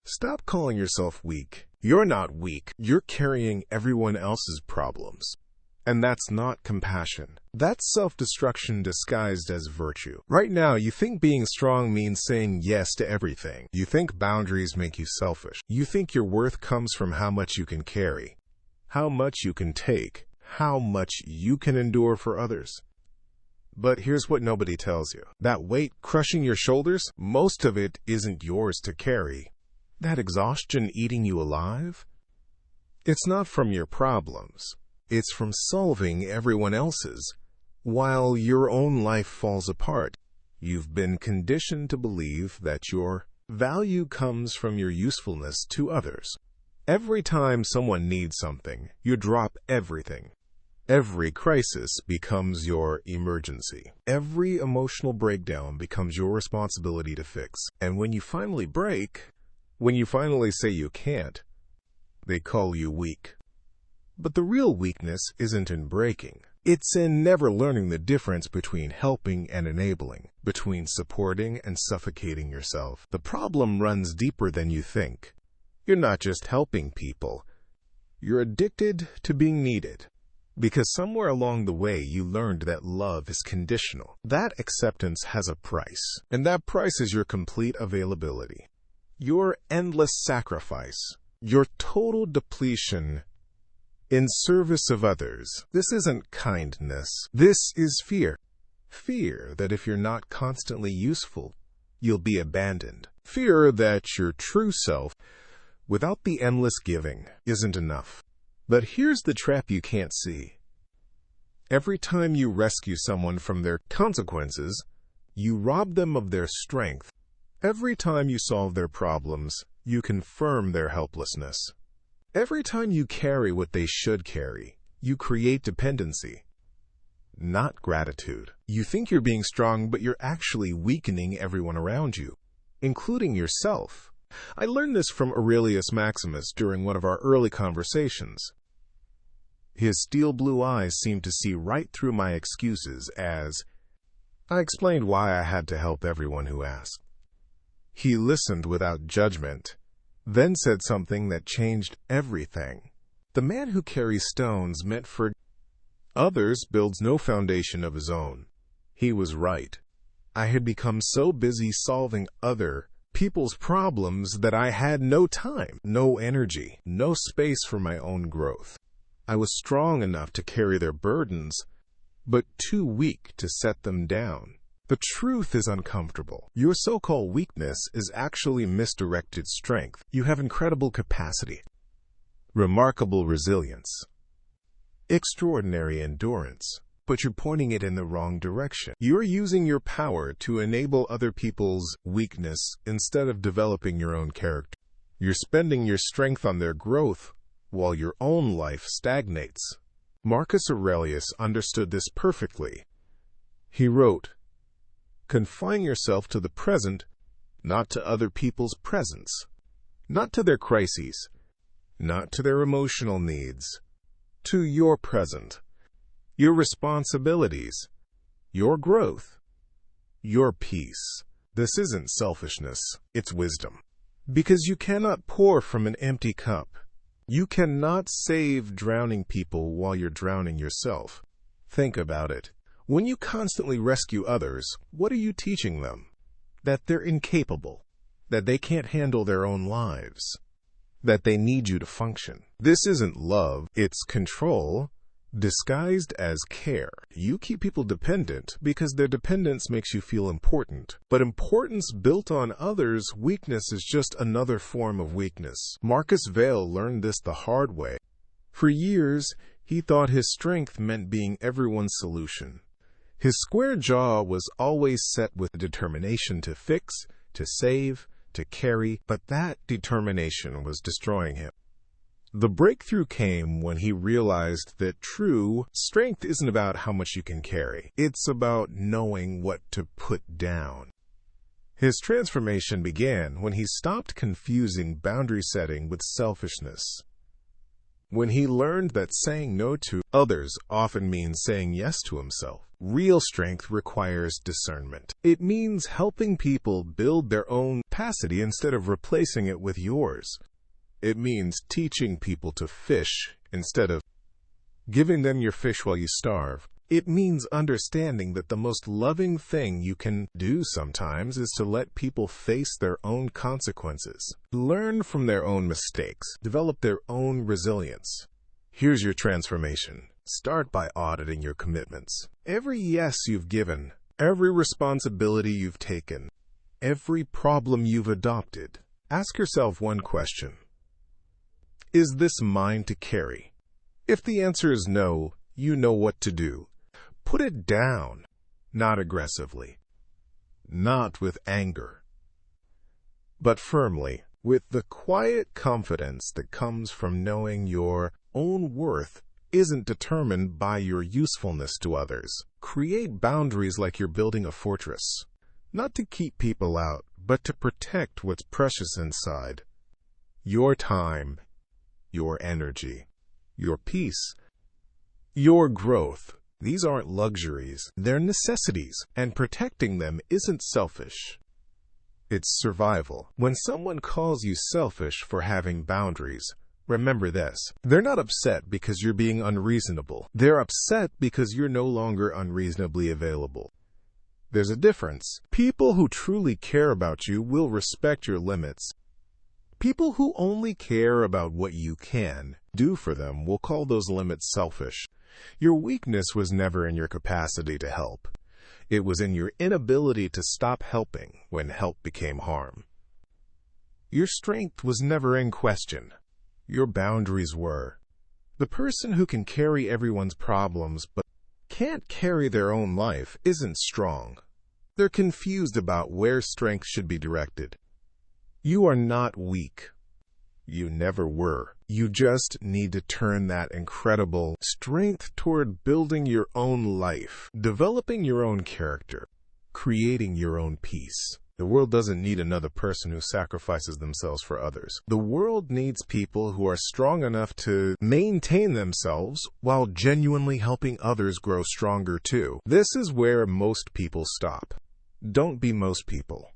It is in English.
Stop calling yourself weak. You're not weak. You're carrying everyone else's problems. And that's not compassion. That's self-destruction disguised as virtue. Right now, you think being strong means saying yes to everything. You think boundaries make you selfish. You think your worth comes from how much you can carry, how much you can take, how much you can endure for others. But here's what nobody tells you. That weight crushing your shoulders, most of it isn't yours to carry. That exhaustion eating you alive, it's not from your problems. It's from solving everyone else's, while your own life falls apart. You've been conditioned to believe that your value comes from your usefulness to others. Every time someone needs something, you drop everything. Every crisis becomes your emergency. Every emotional breakdown becomes your responsibility to fix. And when you finally break, when you finally say you can't, they call you weak. But the real weakness isn't in breaking. It's in never learning the difference between helping and enabling, between supporting and suffocating yourself. The problem runs deeper than you think. You're not just helping people. You're addicted to being needed. Because somewhere along the way you learned that love is conditional. That acceptance has a price. And that price is your complete availability. Your endless sacrifice. Your total depletion in service of others. This isn't kindness. This is fear. Fear that if you're not constantly useful, you'll be abandoned. Fear that your true self, without the endless giving, isn't enough. But here's the trap you can't see. Every time you rescue someone from their consequences, you rob them of their strength. Every time you solve their problems, you confirm their helplessness. Every time you carry what they should carry, you create dependency, not gratitude. You think you're being strong, but you're actually weakening everyone around you, including yourself. I learned this from Aurelius Maximus during one of our early conversations. His steel blue eyes seemed to see right through my excuses as I explained why I had to help everyone who asked. He listened without judgment, then said something that changed everything. The man who carries stones meant for others builds no foundation of his own. He was right. I had become so busy solving other people's problems that I had no time, no energy, no space for my own growth. I was strong enough to carry their burdens, but too weak to set them down. The truth is uncomfortable. Your so-called weakness is actually misdirected strength. You have incredible capacity, remarkable resilience, extraordinary endurance, but you're pointing it in the wrong direction. You're using your power to enable other people's weakness instead of developing your own character. You're spending your strength on their growth while your own life stagnates. Marcus Aurelius understood this perfectly. He wrote, "Confine yourself to the present, not to other people's presence, not to their crises, not to their emotional needs, to your present, your responsibilities, your growth, your peace." This isn't selfishness, it's wisdom. Because you cannot pour from an empty cup. You cannot save drowning people while you're drowning yourself. Think about it. When you constantly rescue others, what are you teaching them? That they're incapable, that they can't handle their own lives, that they need you to function. This isn't love, it's control, disguised as care. You keep people dependent because their dependence makes you feel important. But importance built on others' weakness is just another form of weakness. Marcus Vail learned this the hard way. For years, he thought his strength meant being everyone's solution. His square jaw was always set with determination to fix, to save, to carry, but that determination was destroying him. The breakthrough came when he realized that true strength isn't about how much you can carry. It's about knowing what to put down. His transformation began when he stopped confusing boundary setting with selfishness. when he learned that saying no to others often means saying yes to himself. Real strength requires discernment. It means helping people build their own capacity instead of replacing it with yours. It means teaching people to fish instead of giving them your fish while you starve. It means understanding that the most loving thing you can do sometimes is to let people face their own consequences, learn from their own mistakes, develop their own resilience. Here's your transformation. Start by auditing your commitments. Every yes you've given, every responsibility you've taken, every problem you've adopted. Ask yourself one question. Is this mine to carry? If the answer is no, you know what to do. Put it down, not aggressively, not with anger, but firmly, with the quiet confidence that comes from knowing your own worth isn't determined by your usefulness to others. Create boundaries like you're building a fortress, not to keep people out, but to protect what's precious inside. Your time, your energy, your peace, your growth. These aren't luxuries, they're necessities, and protecting them isn't selfish. It's survival. When someone calls you selfish for having boundaries, remember this. They're not upset because you're being unreasonable. They're upset because you're no longer unreasonably available. There's a difference. People who truly care about you will respect your limits. People who only care about what you can do for them will call those limits selfish. Your weakness was never in your capacity to help. It was in your inability to stop helping when help became harm. Your strength was never in question. Your boundaries were. The person who can carry everyone's problems but can't carry their own life isn't strong. They're confused about where strength should be directed. You are not weak. You never were. You just need to turn that incredible strength toward building your own life, developing your own character, creating your own peace. The world doesn't need another person who sacrifices themselves for others. The world needs people who are strong enough to maintain themselves while genuinely helping others grow stronger too. This is where most people stop. Don't be most people.